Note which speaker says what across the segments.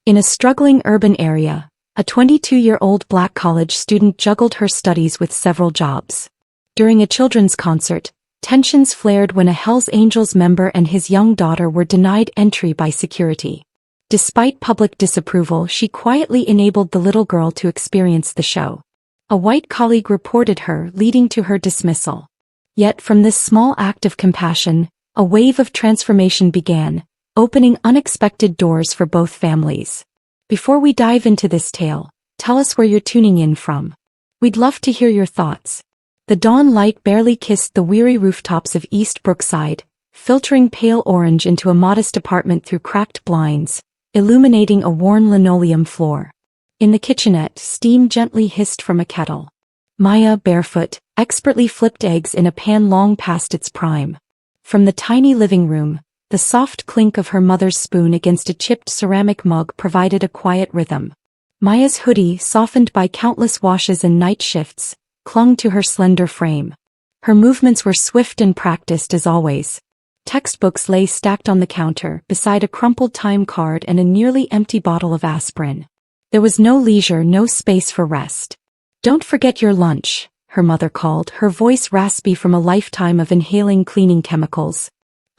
Speaker 1: In a struggling urban area, a 22-year-old black college student juggled her studies with several jobs. During a children's concert, tensions flared when a Hells Angels member and his young daughter were denied entry by security. Despite public disapproval, she quietly enabled the little girl to experience the show. A white colleague reported her, leading to her dismissal. Yet from this small act of compassion, a wave of transformation began, opening unexpected doors for both families. Before we dive into this tale, tell us where you're tuning in from. We'd love to hear your thoughts. The dawn light barely kissed the weary rooftops of East Brookside, filtering pale orange into a modest apartment through cracked blinds, illuminating a worn linoleum floor. In the kitchenette, steam gently hissed from a kettle. Maya, barefoot, expertly flipped eggs in a pan long past its prime. From the tiny living room, the soft clink of her mother's spoon against a chipped ceramic mug provided a quiet rhythm. Maya's hoodie, softened by countless washes and night shifts, clung to her slender frame. Her movements were swift and practiced as always. Textbooks lay stacked on the counter, beside a crumpled time card and a nearly empty bottle of aspirin. There was no leisure, no space for rest. "Don't forget your lunch," her mother called, her voice raspy from a lifetime of inhaling cleaning chemicals.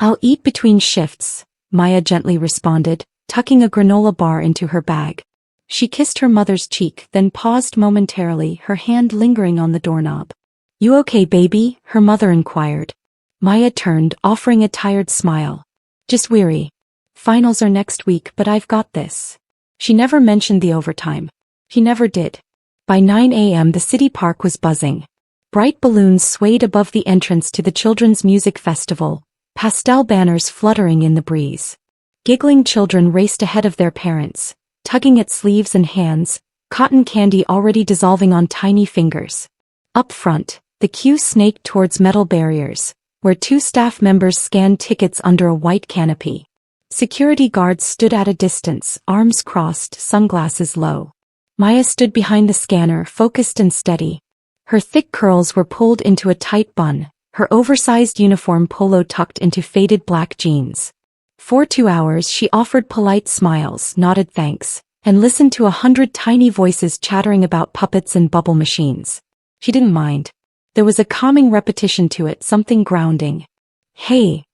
Speaker 1: "I'll eat between shifts," Maya gently responded, tucking a granola bar into her bag. She kissed her mother's cheek, then paused momentarily, her hand lingering on the doorknob. "You okay, baby?" her mother inquired. Maya turned, offering a tired smile. "Just weary. Finals are next week, but I've got this." She never mentioned the overtime. He never did. By 9 a.m. the city park was buzzing. Bright balloons swayed above the entrance to the Children's Music Festival, pastel banners fluttering in the breeze. Giggling children raced ahead of their parents, tugging at sleeves and hands, cotton candy already dissolving on tiny fingers. Up front, the queue snaked towards metal barriers, where two staff members scanned tickets under a white canopy. Security guards stood at a distance, arms crossed, sunglasses low. Maya stood behind the scanner, focused and steady. Her thick curls were pulled into a tight bun, her oversized uniform polo tucked into faded black jeans. For 2 hours she offered polite smiles, nodded thanks, and listened to 100 tiny voices chattering about puppets and bubble machines. She didn't mind. There was a calming repetition to it, something grounding. "Hey!"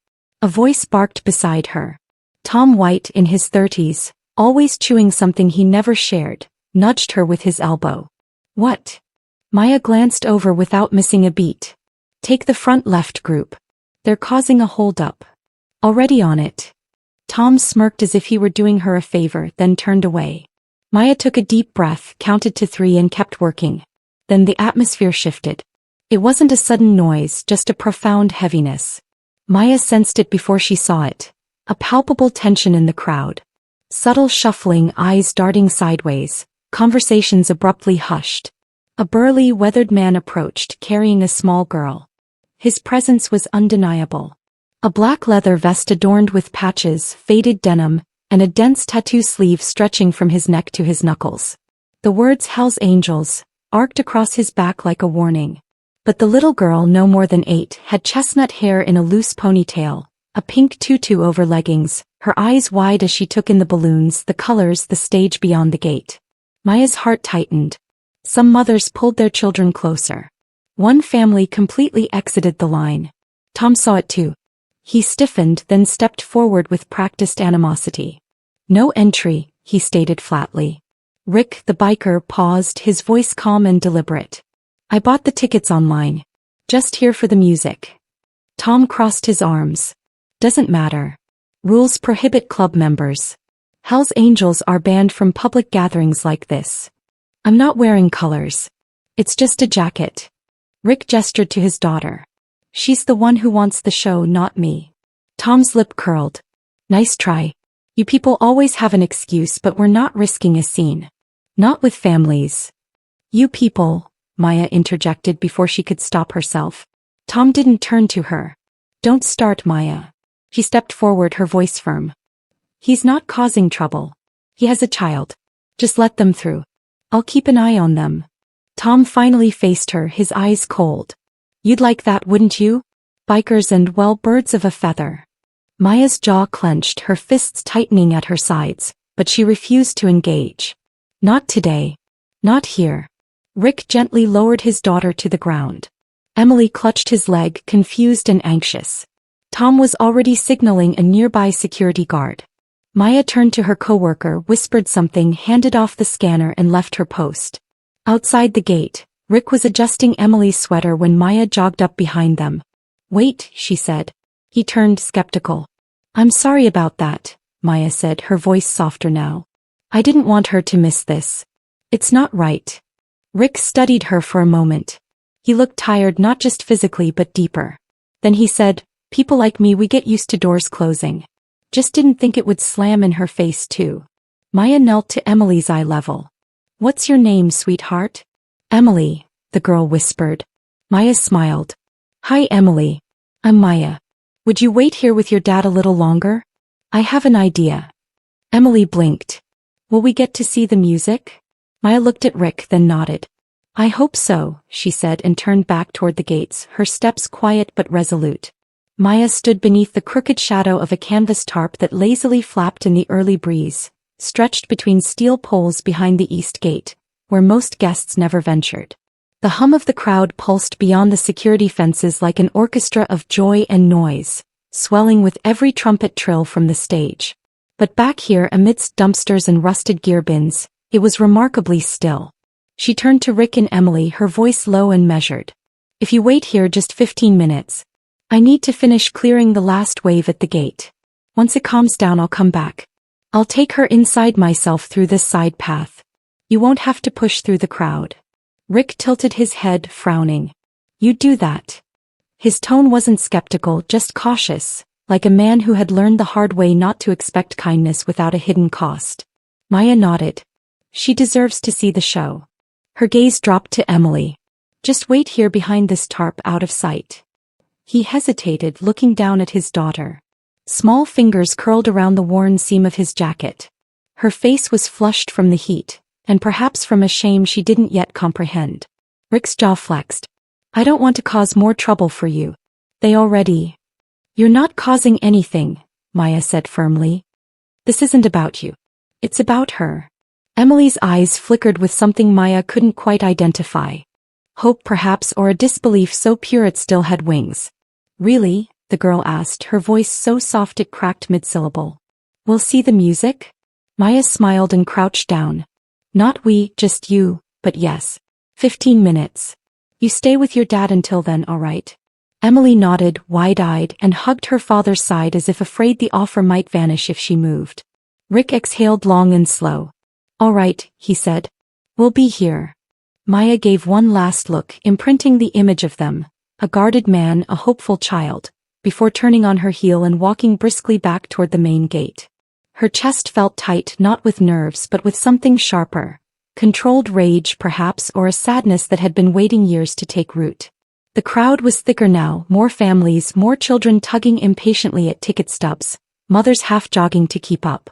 Speaker 1: A voice barked beside her. Tom White, in his 30s, always chewing something he never shared, nudged her with his elbow. "What?" Maya glanced over without missing a beat. "Take the front left group. They're causing a hold-up." "Already on it." Tom smirked as if he were doing her a favor, then turned away. Maya took a deep breath, counted to 3 and kept working. Then the atmosphere shifted. It wasn't a sudden noise, just a profound heaviness. Maya sensed it before she saw it. A palpable tension in the crowd. Subtle shuffling, eyes darting sideways, conversations abruptly hushed. A burly, weathered man approached, carrying a small girl. His presence was undeniable. A black leather vest adorned with patches, faded denim, and a dense tattoo sleeve stretching from his neck to his knuckles. The words "Hells Angels" arced across his back like a warning. But the little girl, no more than 8, had chestnut hair in a loose ponytail, a pink tutu over leggings, her eyes wide as she took in the balloons, the colors, the stage beyond the gate. Maya's heart tightened. Some mothers pulled their children closer. One family completely exited the line. Tom saw it too. He stiffened, then stepped forward with practiced animosity. "No entry," he stated flatly. Rick, the biker, paused, his voice calm and deliberate. "I bought the tickets online. Just here for the music." Tom crossed his arms. "Doesn't matter. Rules prohibit club members. Hells Angels are banned from public gatherings like this. I'm not wearing colors. It's just a jacket." Rick gestured to his daughter. "She's the one who wants the show, not me." Tom's lip curled. "Nice try. You people always have an excuse, but we're not risking a scene. Not with families." "You people," Maya interjected before she could stop herself. Tom didn't turn to her. "Don't start, Maya." She stepped forward, her voice firm. "He's not causing trouble. He has a child. Just let them through. I'll keep an eye on them." Tom finally faced her, his eyes cold. "You'd like that, wouldn't you? Bikers and, well, birds of a feather." Maya's jaw clenched, her fists tightening at her sides, but she refused to engage. Not today. Not here. Rick gently lowered his daughter to the ground. Emily clutched his leg, confused and anxious. Tom was already signaling a nearby security guard. Maya turned to her coworker, whispered something, handed off the scanner and left her post. Outside the gate, Rick was adjusting Emily's sweater when Maya jogged up behind them. "Wait," she said. He turned skeptical. "I'm sorry about that," Maya said, her voice softer now. "I didn't want her to miss this. It's not right." Rick studied her for a moment. He looked tired, not just physically but deeper. Then he said, "People like me, we get used to doors closing. Just didn't think it would slam in her face too." Maya knelt to Emily's eye level. "What's your name, sweetheart?" "Emily," the girl whispered. Maya smiled. "Hi, Emily. I'm Maya. Would you wait here with your dad a little longer? I have an idea." Emily blinked. "Will we get to see the music?" Maya looked at Rick, then nodded. "I hope so," she said and turned back toward the gates, her steps quiet but resolute. Maya stood beneath the crooked shadow of a canvas tarp that lazily flapped in the early breeze, stretched between steel poles behind the east gate, where most guests never ventured. The hum of the crowd pulsed beyond the security fences like an orchestra of joy and noise, swelling with every trumpet trill from the stage. But back here, amidst dumpsters and rusted gear bins, it was remarkably still. She turned to Rick and Emily, her voice low and measured. "If you wait here just 15 minutes, I need to finish clearing the last wave at the gate. Once it calms down, I'll come back. I'll take her inside myself through this side path. You won't have to push through the crowd." Rick tilted his head, frowning. "You'd do that?" His tone wasn't skeptical, just cautious, like a man who had learned the hard way not to expect kindness without a hidden cost. Maya nodded. "She deserves to see the show." Her gaze dropped to Emily. "Just wait here behind this tarp, out of sight." He hesitated, looking down at his daughter. Small fingers curled around the worn seam of his jacket. Her face was flushed from the heat, and perhaps from a shame she didn't yet comprehend. Rick's jaw flexed. "I don't want to cause more trouble for you. They already—" "You're not causing anything," Maya said firmly. "This isn't about you. It's about her." Emily's eyes flickered with something Maya couldn't quite identify. Hope perhaps, or a disbelief so pure it still had wings. "Really?" the girl asked, her voice so soft it cracked mid-syllable. "We'll see the music?" Maya smiled and crouched down. "Not we, just you, but yes. 15 minutes. You stay with your dad until then, all right?" Emily nodded, wide-eyed, and hugged her father's side as if afraid the offer might vanish if she moved. Rick exhaled long and slow. "All right," he said. "We'll be here." Maya gave one last look, imprinting the image of them, a guarded man, a hopeful child, before turning on her heel and walking briskly back toward the main gate. Her chest felt tight, not with nerves but with something sharper. Controlled rage, perhaps, or a sadness that had been waiting years to take root. The crowd was thicker now, more families, more children tugging impatiently at ticket stubs, mothers half jogging to keep up.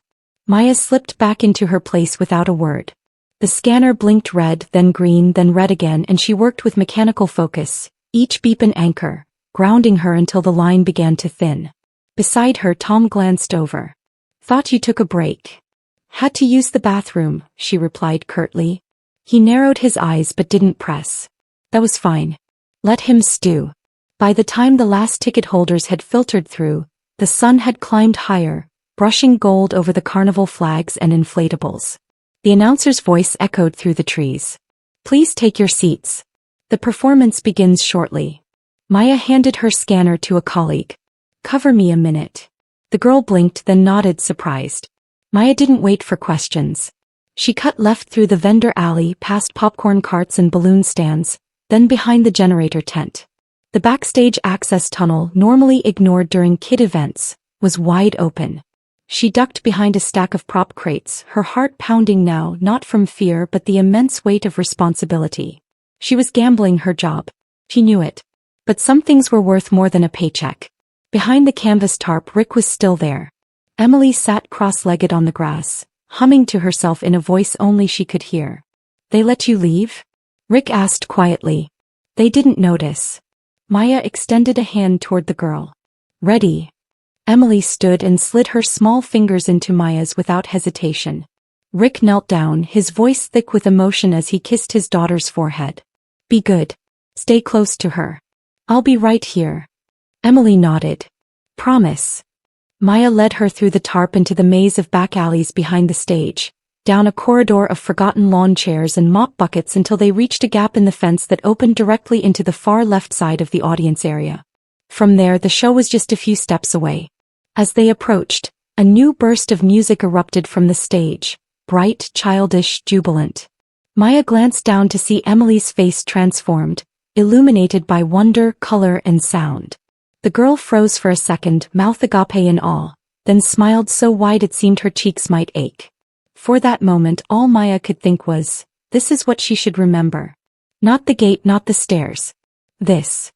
Speaker 1: Maya slipped back into her place without a word. The scanner blinked red, then green, then red again, and she worked with mechanical focus, each beep an anchor, grounding her until the line began to thin. Beside her, Tom glanced over. "Thought you took a break." "Had to use the bathroom," she replied curtly. He narrowed his eyes but didn't press. "That was fine. Let him stew." By the time the last ticket holders had filtered through, the sun had climbed higher, brushing gold over the carnival flags and inflatables. The announcer's voice echoed through the trees. "Please take your seats. The performance begins shortly." Maya handed her scanner to a colleague. "Cover me a minute." The girl blinked, then nodded, surprised. Maya didn't wait for questions. She cut left through the vendor alley, past popcorn carts and balloon stands, then behind the generator tent. The backstage access tunnel, normally ignored during kid events, was wide open. She ducked behind a stack of prop crates, her heart pounding now, not from fear but the immense weight of responsibility. She was gambling her job. She knew it. But some things were worth more than a paycheck. Behind the canvas tarp, Rick was still there. Emily sat cross-legged on the grass, humming to herself in a voice only she could hear. "They let you leave?" Rick asked quietly. "They didn't notice." Maya extended a hand toward the girl. "Ready?" Emily stood and slid her small fingers into Maya's without hesitation. Rick knelt down, his voice thick with emotion as he kissed his daughter's forehead. Be good. Stay close to her. I'll be right here. Emily nodded. Promise. Maya led her through the tarp into the maze of back alleys behind the stage, down a corridor of forgotten lawn chairs and mop buckets until they reached a gap in the fence that opened directly into the far left side of the audience area. From there, the show was just a few steps away. As they approached, a new burst of music erupted from the stage, bright, childish, jubilant. Maya glanced down to see Emily's face transformed, illuminated by wonder, color, and sound. The girl froze for a second, mouth agape in awe, then smiled so wide it seemed her cheeks might ache. For that moment, all Maya could think was, this is what she should remember. Not the gate, not the stairs. This.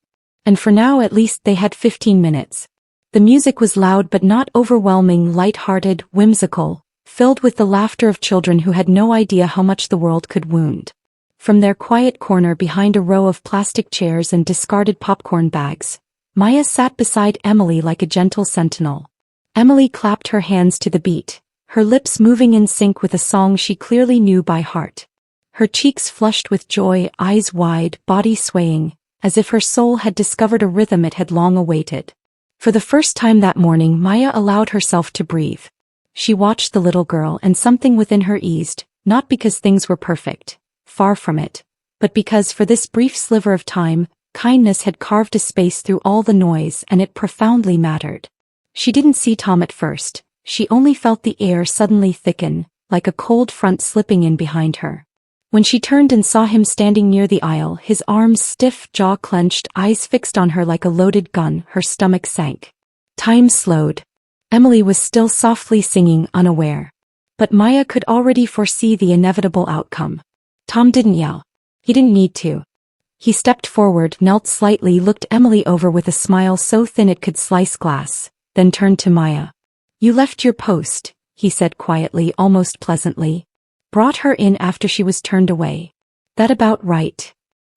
Speaker 1: And for now at least they had 15 minutes. The music was loud but not overwhelming, light-hearted, whimsical, filled with the laughter of children who had no idea how much the world could wound. From their quiet corner behind a row of plastic chairs and discarded popcorn bags, Maya sat beside Emily like a gentle sentinel. Emily clapped her hands to the beat, her lips moving in sync with a song she clearly knew by heart. Her cheeks flushed with joy, eyes wide, body swaying, as if her soul had discovered a rhythm it had long awaited. For the first time that morning, Maya allowed herself to breathe. She watched the little girl and something within her eased, not because things were perfect, far from it, but because for this brief sliver of time, kindness had carved a space through all the noise and it profoundly mattered. She didn't see Tom at first, she only felt the air suddenly thicken, like a cold front slipping in behind her. When she turned and saw him standing near the aisle, his arms stiff, jaw clenched, eyes fixed on her like a loaded gun, her stomach sank. Time slowed. Emily was still softly singing, unaware. But Maya could already foresee the inevitable outcome. Tom didn't yell. He didn't need to. He stepped forward, knelt slightly, looked Emily over with a smile so thin it could slice glass, then turned to Maya. You left your post, he said quietly, almost pleasantly. Brought her in after she was turned away. That about right.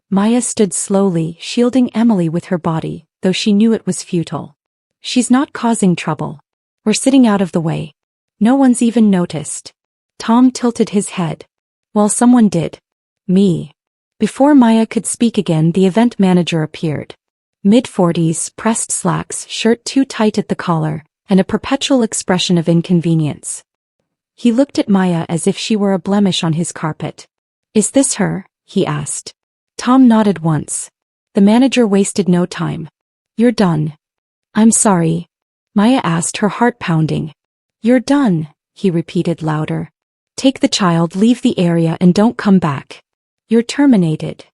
Speaker 1: Maya stood slowly, shielding Emily with her body, though she knew it was futile. She's not causing trouble. We're sitting out of the way. No one's even noticed. Tom tilted his head. Well, someone did. Me. Before Maya could speak again, the event manager appeared. Mid-40s, pressed slacks, shirt too tight at the collar, and a perpetual expression of inconvenience. He looked at Maya as if she were a blemish on his carpet. Is this her? He asked. Tom nodded once. The manager wasted no time. You're done. I'm sorry. Maya asked, her heart pounding. You're done, he repeated louder. Take the child, leave the area, and don't come back. You're terminated.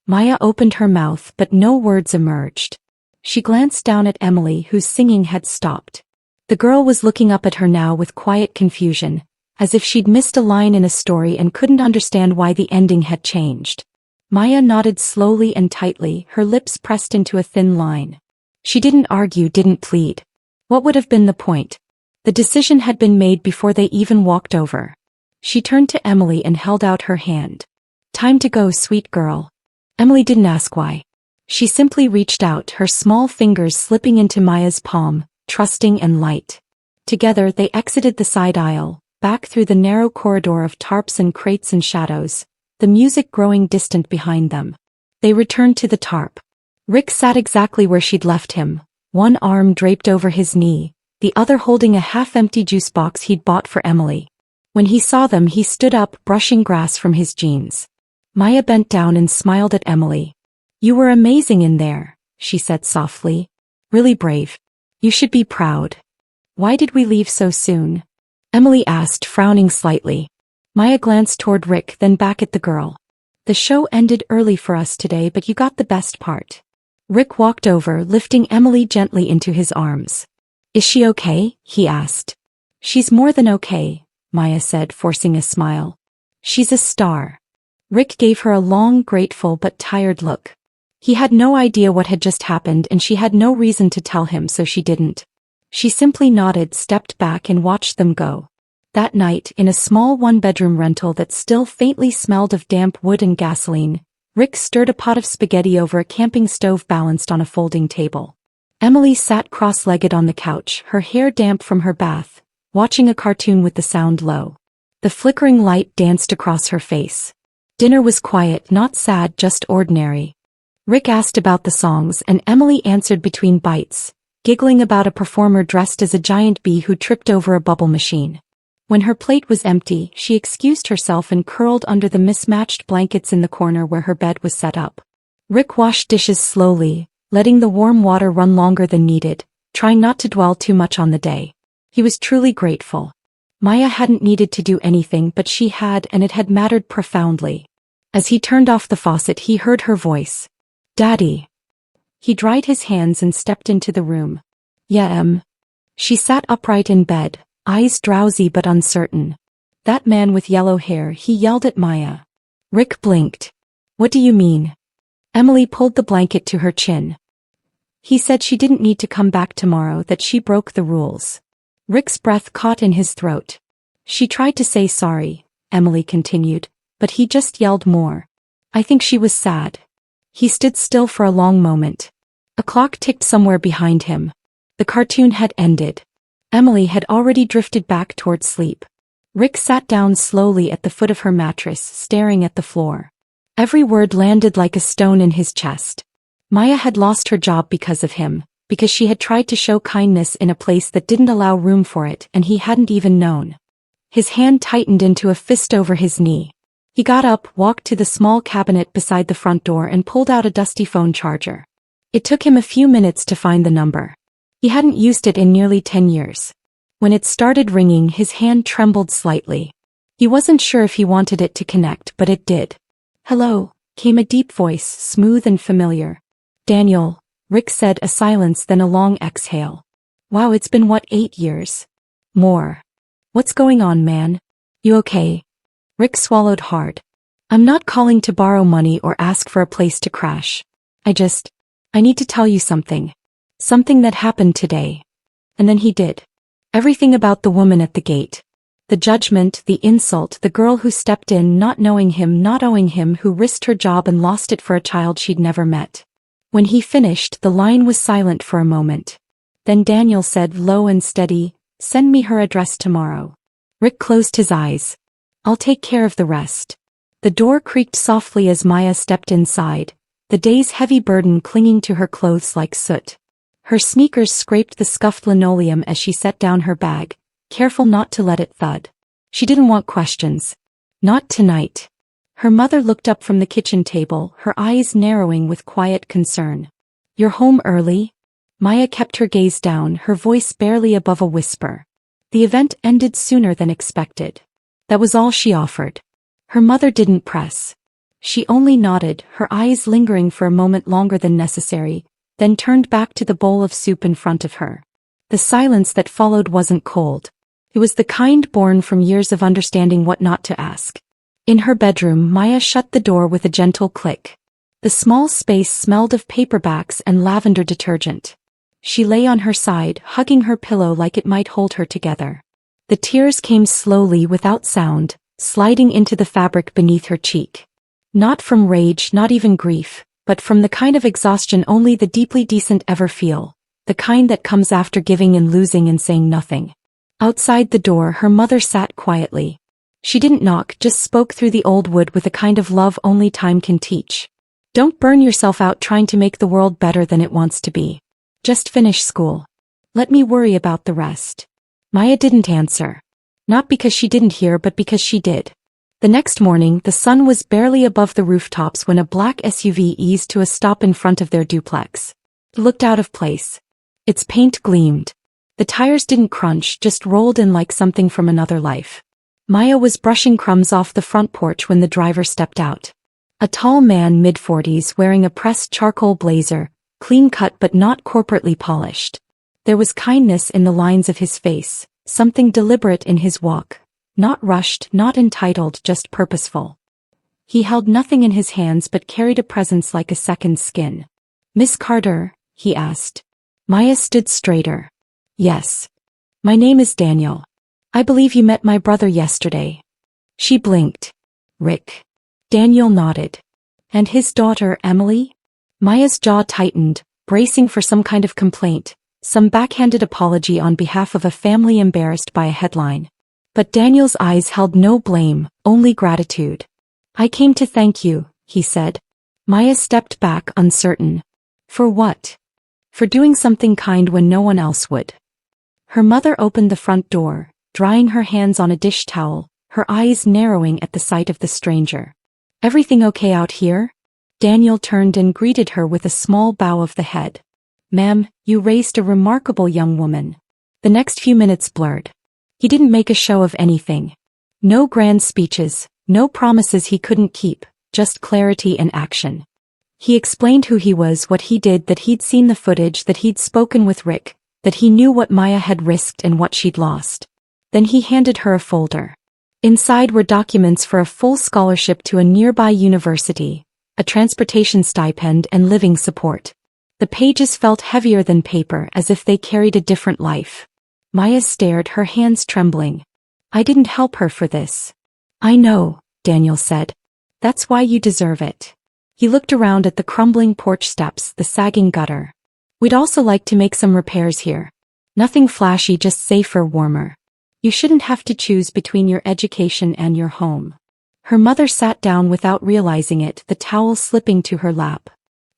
Speaker 1: Maya opened her mouth, but no words emerged. She glanced down at Emily, whose singing had stopped. The girl was looking up at her now with quiet confusion, as if she'd missed a line in a story and couldn't understand why the ending had changed. Maya nodded slowly and tightly, her lips pressed into a thin line. She didn't argue, didn't plead. What would have been the point? The decision had been made before they even walked over. She turned to Emily and held out her hand. Time to go, sweet girl. Emily didn't ask why. She simply reached out, her small fingers slipping into Maya's palm, trusting and light. Together they exited the side aisle, back through the narrow corridor of tarps and crates and shadows, the music growing distant behind them. They returned to the tarp. Rick sat exactly where she'd left him, one arm draped over his knee, the other holding a half-empty juice box he'd bought for Emily. When he saw them, he stood up, brushing grass from his jeans. Maya bent down and smiled at Emily. You were amazing in there, she said softly. Really brave. You should be proud. Why did we leave so soon? Emily asked, frowning slightly. Maya glanced toward Rick, then back at the girl. The show ended early for us today, but you got the best part. Rick walked over, lifting Emily gently into his arms. Is she okay? He asked. She's more than okay, Maya said, forcing a smile. She's a star. Rick gave her a long, grateful but tired look. He had no idea what had just happened and she had no reason to tell him, so she didn't. She simply nodded, stepped back and watched them go. That night, in a small one-bedroom rental that still faintly smelled of damp wood and gasoline, Rick stirred a pot of spaghetti over a camping stove balanced on a folding table. Emily sat cross-legged on the couch, her hair damp from her bath, watching a cartoon with the sound low. The flickering light danced across her face. Dinner was quiet, not sad, just ordinary. Rick asked about the songs and Emily answered between bites, giggling about a performer dressed as a giant bee who tripped over a bubble machine. When her plate was empty, she excused herself and curled under the mismatched blankets in the corner where her bed was set up. Rick washed dishes slowly, letting the warm water run longer than needed, trying not to dwell too much on the day. He was truly grateful. Maya hadn't needed to do anything, but she had, and it had mattered profoundly. As he turned off the faucet, he heard her voice. "Daddy." He dried his hands and stepped into the room. "Yeah, She sat upright in bed, eyes drowsy but uncertain. "That man with yellow hair," he yelled at Maya. Rick blinked. "What do you mean?" Emily pulled the blanket to her chin. "He said she didn't need to come back tomorrow, that she broke the rules." Rick's breath caught in his throat. "She tried to say sorry," Emily continued, "but he just yelled more. I think she was sad." He stood still for a long moment. A clock ticked somewhere behind him. The cartoon had ended. Emily had already drifted back toward sleep. Rick sat down slowly at the foot of her mattress, staring at the floor. Every word landed like a stone in his chest. Maya had lost her job because of him, because she had tried to show kindness in a place that didn't allow room for it, and he hadn't even known. His hand tightened into a fist over his knee. He got up, walked to the small cabinet beside the front door and pulled out a dusty phone charger. It took him a few minutes to find the number. He hadn't used it in nearly 10 years. When it started ringing, his hand trembled slightly. He wasn't sure if he wanted it to connect, but it did. "Hello," came a deep voice, smooth and familiar. "Daniel," Rick said, a silence, then a long exhale. "Wow, it's been what, 8 years? More. What's going on, man? You okay?" Rick swallowed hard. "I'm not calling to borrow money or ask for a place to crash. I need to tell you something. Something that happened today." And then he did. Everything about the woman at the gate. The judgment, the insult, the girl who stepped in not knowing him, not owing him, who risked her job and lost it for a child she'd never met. When he finished, the line was silent for a moment. Then Daniel said, low and steady, "Send me her address tomorrow." Rick closed his eyes. "I'll take care of the rest." The door creaked softly as Maya stepped inside, the day's heavy burden clinging to her clothes like soot. Her sneakers scraped the scuffed linoleum as she set down her bag, careful not to let it thud. She didn't want questions. Not tonight. Her mother looked up from the kitchen table, her eyes narrowing with quiet concern. "You're home early?" Maya kept her gaze down, her voice barely above a whisper. The event ended sooner than expected. That was all she offered. Her mother didn't press. She only nodded, her eyes lingering for a moment longer than necessary, then turned back to the bowl of soup in front of her. The silence that followed wasn't cold. It was the kind born from years of understanding what not to ask. In her bedroom, Maya shut the door with a gentle click. The small space smelled of paperbacks and lavender detergent. She lay on her side, hugging her pillow like it might hold her together. The tears came slowly without sound, sliding into the fabric beneath her cheek. Not from rage, not even grief, but from the kind of exhaustion only the deeply decent ever feel, the kind that comes after giving and losing and saying nothing. Outside the door, her mother sat quietly. She didn't knock, just spoke through the old wood with a kind of love only time can teach. "Don't burn yourself out trying to make the world better than it wants to be. Just finish school. Let me worry about the rest." Maya didn't answer. Not because she didn't hear, but because she did. The next morning, the sun was barely above the rooftops when a black SUV eased to a stop in front of their duplex. It looked out of place. Its paint gleamed. The tires didn't crunch, just rolled in like something from another life. Maya was brushing crumbs off the front porch when the driver stepped out. A tall man, mid-40s, wearing a pressed charcoal blazer, clean-cut but not corporately polished. There was kindness in the lines of his face, something deliberate in his walk. Not rushed, not entitled, just purposeful. He held nothing in his hands but carried a presence like a second skin. "Miss Carter?" he asked. Maya stood straighter. "Yes. My name is Daniel. I believe you met my brother yesterday." She blinked. "Rick." Daniel nodded. "And his daughter, Emily?" Maya's jaw tightened, bracing for some kind of complaint, some backhanded apology on behalf of a family embarrassed by a headline. But Daniel's eyes held no blame, only gratitude. "I came to thank you," he said. Maya stepped back, uncertain. For what? For doing something kind when no one else would. Her mother opened the front door, drying her hands on a dish towel, her eyes narrowing at the sight of the stranger. "Everything okay out here?" Daniel turned and greeted her with a small bow of the head. "Ma'am, you raised a remarkable young woman." The next few minutes blurred. He didn't make a show of anything. No grand speeches, no promises he couldn't keep, just clarity and action. He explained who he was, what he did, that he'd seen the footage, that he'd spoken with Rick, that he knew what Maya had risked and what she'd lost. Then he handed her a folder. Inside were documents for a full scholarship to a nearby university, a transportation stipend and living support. The pages felt heavier than paper, as if they carried a different life. Maya stared, her hands trembling. "I didn't help her for this." "I know," Daniel said. "That's why you deserve it." He looked around at the crumbling porch steps, the sagging gutter. "We'd also like to make some repairs here. Nothing flashy, just safer, warmer. You shouldn't have to choose between your education and your home." Her mother sat down without realizing it, the towel slipping to her lap.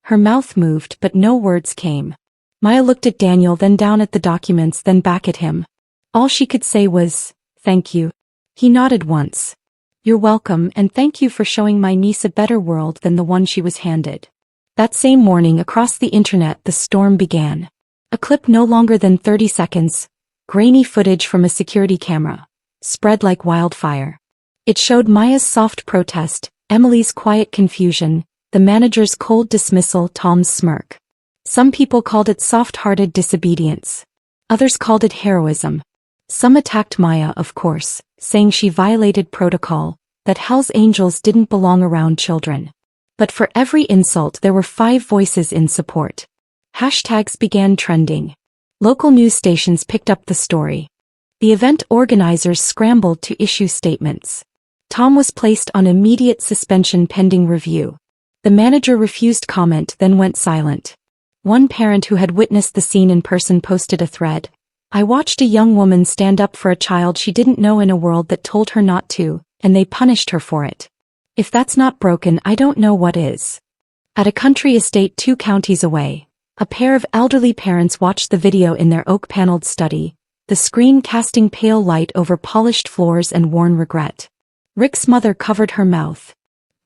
Speaker 1: Her mouth moved, but no words came. Maya looked at Daniel, then down at the documents, then back at him. All she could say was, "Thank you." He nodded once. "You're welcome, and thank you for showing my niece a better world than the one she was handed." That same morning, across the internet, the storm began. A clip no longer than 30 seconds, grainy footage from a security camera, spread like wildfire. It showed Maya's soft protest, Emily's quiet confusion, the manager's cold dismissal, Tom's smirk. Some people called it soft-hearted disobedience. Others called it heroism. Some attacked Maya, of course, saying she violated protocol, that Hell's Angels didn't belong around children. But for every insult there were 5 voices in support. Hashtags began trending. Local news stations picked up the story. The event organizers scrambled to issue statements. Tom was placed on immediate suspension pending review. The manager refused comment, then went silent. One parent who had witnessed the scene in person posted a thread. "I watched a young woman stand up for a child she didn't know in a world that told her not to, and they punished her for it. If that's not broken, I don't know what is." At a country estate 2 counties away, a pair of elderly parents watched the video in their oak-paneled study, the screen casting pale light over polished floors and worn regret. Rick's mother covered her mouth.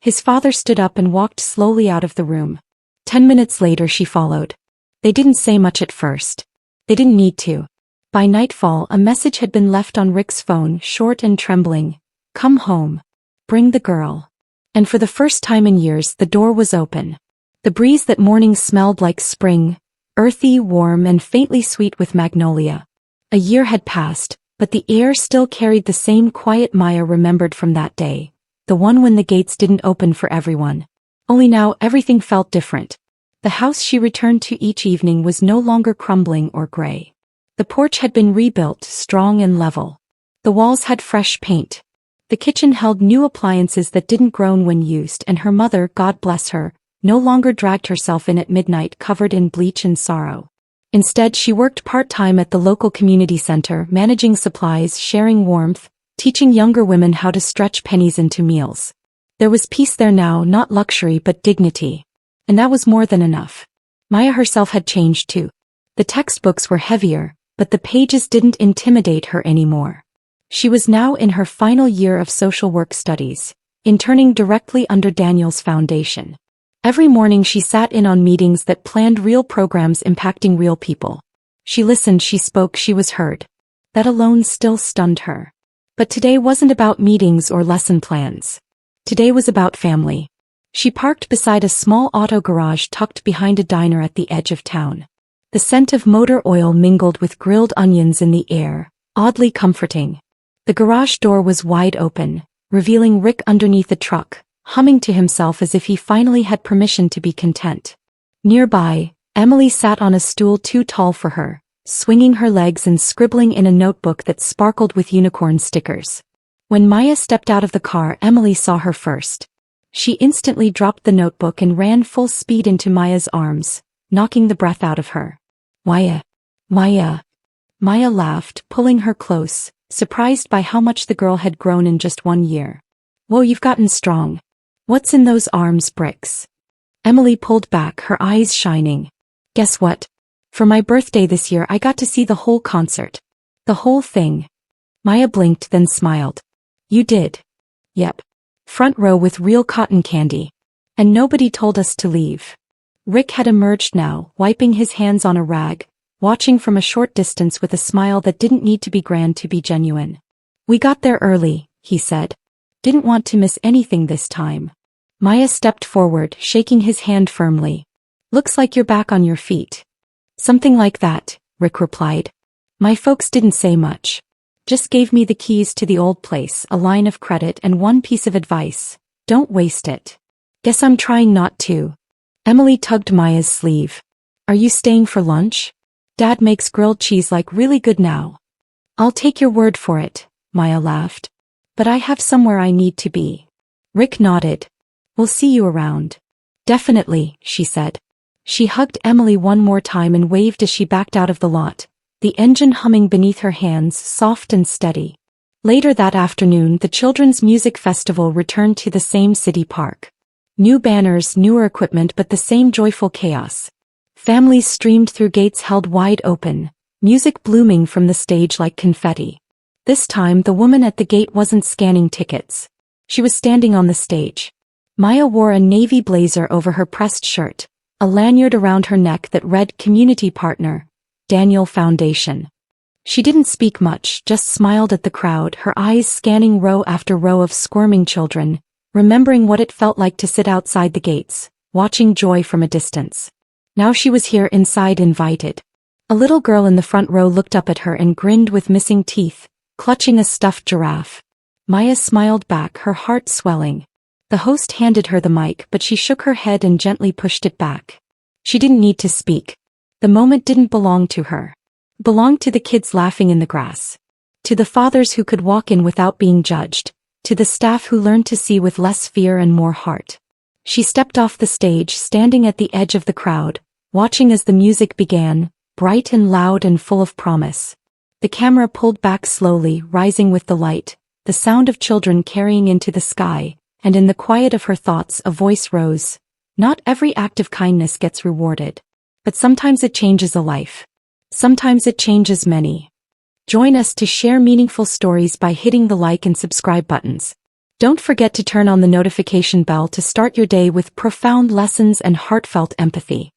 Speaker 1: His father stood up and walked slowly out of the room. 10 minutes later she followed. They didn't say much at first. They didn't need to. By nightfall a message had been left on Rick's phone, short and trembling. "Come home. Bring the girl." And for the first time in years the door was open. The breeze that morning smelled like spring, earthy, warm, and faintly sweet with magnolia. A year had passed, but the air still carried the same quiet Maya remembered from that day, the one when the gates didn't open for everyone. Only now everything felt different. The house she returned to each evening was no longer crumbling or gray. The porch had been rebuilt, strong and level. The walls had fresh paint. The kitchen held new appliances that didn't groan when used, and her mother, God bless her, no longer dragged herself in at midnight covered in bleach and sorrow. Instead she worked part-time at the local community center, managing supplies, sharing warmth, teaching younger women how to stretch pennies into meals. There was peace there now, not luxury but dignity. And that was more than enough. Maya herself had changed too. The textbooks were heavier, but the pages didn't intimidate her anymore. She was now in her final year of social work studies, interning directly under Daniel's foundation. Every morning she sat in on meetings that planned real programs impacting real people. She listened, she spoke, she was heard. That alone still stunned her. But today wasn't about meetings or lesson plans. Today was about family. She parked beside a small auto garage tucked behind a diner at the edge of town. The scent of motor oil mingled with grilled onions in the air, oddly comforting. The garage door was wide open, revealing Rick underneath the truck, humming to himself as if he finally had permission to be content. Nearby, Emily sat on a stool too tall for her, swinging her legs and scribbling in a notebook that sparkled with unicorn stickers. When Maya stepped out of the car, Emily saw her first. She instantly dropped the notebook and ran full speed into Maya's arms, knocking the breath out of her. Maya. Maya. Maya laughed, pulling her close, surprised by how much the girl had grown in just 1 year. Whoa, you've gotten strong. What's in those arms, Bricks? Emily pulled back, her eyes shining. Guess what? For my birthday this year I got to see the whole concert. The whole thing. Maya blinked, then smiled. You did? Yep. Front row with real cotton candy. And nobody told us to leave. Rick had emerged now, wiping his hands on a rag, watching from a short distance with a smile that didn't need to be grand to be genuine. We got there early, he said. Didn't want to miss anything this time. Maya stepped forward, shaking his hand firmly. Looks like you're back on your feet. Something like that, Rick replied. My folks didn't say much. Just gave me the keys to the old place, a line of credit and one piece of advice. Don't waste it. Guess I'm trying not to. Emily tugged Maya's sleeve. Are you staying for lunch? Dad makes grilled cheese like really good now. I'll take your word for it, Maya laughed. But I have somewhere I need to be. Rick nodded. We'll see you around. Definitely, she said. She hugged Emily one more time and waved as she backed out of the lot, the engine humming beneath her hands, soft and steady. Later that afternoon, the Children's Music Festival returned to the same city park. New banners, newer equipment, but the same joyful chaos. Families streamed through gates held wide open, music blooming from the stage like confetti. This time the woman at the gate wasn't scanning tickets. She was standing on the stage. Maya wore a navy blazer over her pressed shirt, a lanyard around her neck that read Community Partner, Daniel Foundation. She didn't speak much, just smiled at the crowd, her eyes scanning row after row of squirming children, remembering what it felt like to sit outside the gates, watching joy from a distance. Now she was here inside, invited. A little girl in the front row looked up at her and grinned with missing teeth, clutching a stuffed giraffe. Maya smiled back, her heart swelling. The host handed her the mic, but she shook her head and gently pushed it back. She didn't need to speak. The moment didn't belong to her. It belonged to the kids laughing in the grass. To the fathers who could walk in without being judged. To the staff who learned to see with less fear and more heart. She stepped off the stage, standing at the edge of the crowd, watching as the music began, bright and loud and full of promise. The camera pulled back slowly, rising with the light, the sound of children carrying into the sky, and in the quiet of her thoughts a voice rose. Not every act of kindness gets rewarded. But sometimes it changes a life. Sometimes it changes many. Join us to share meaningful stories by hitting the like and subscribe buttons. Don't forget to turn on the notification bell to start your day with profound lessons and heartfelt empathy.